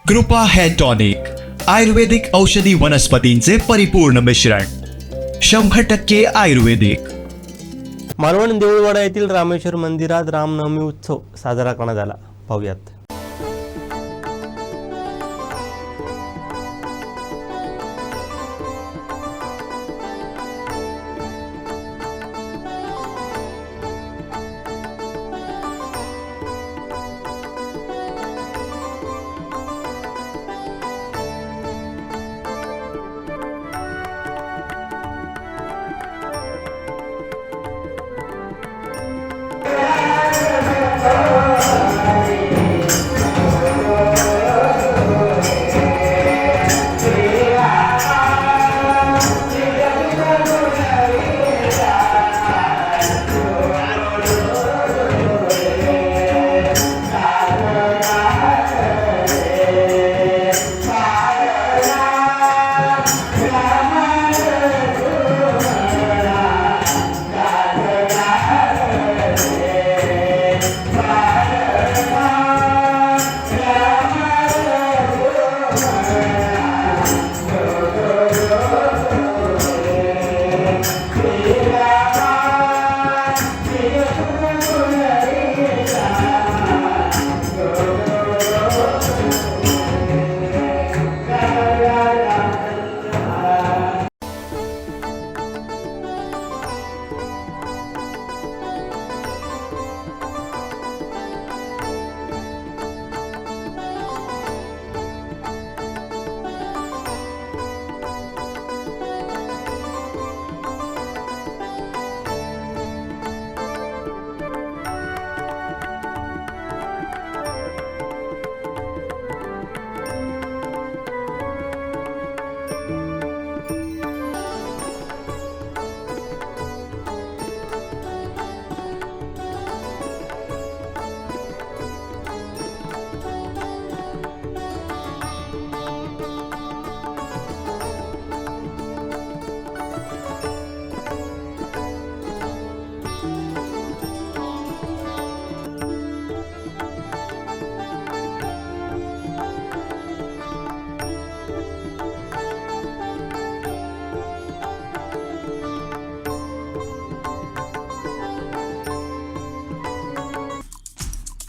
कृपा hair tonic, आयुर्वेदिक औषधी वनस्पतींचे परिपूर्ण मिश्रण, 100% आयुर्वेदिक. मालवण देऊळवाडा येथील रामेश्वर मंदिरात रामनवमी उत्सव साजरा करण्यात आला. पाहुयात.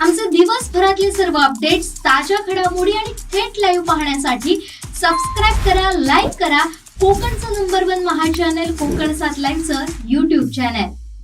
आमचे दिवसभरातले सर्व अपडेट्स, ताज्या घडामोडी आणि थेट लाईव्ह पाहण्यासाठी सबस्क्राईब करा, लाईक करा कोकणचं नंबर 1 महा चॅनल कोकण 7 लाईव्हचं YouTube चॅनल.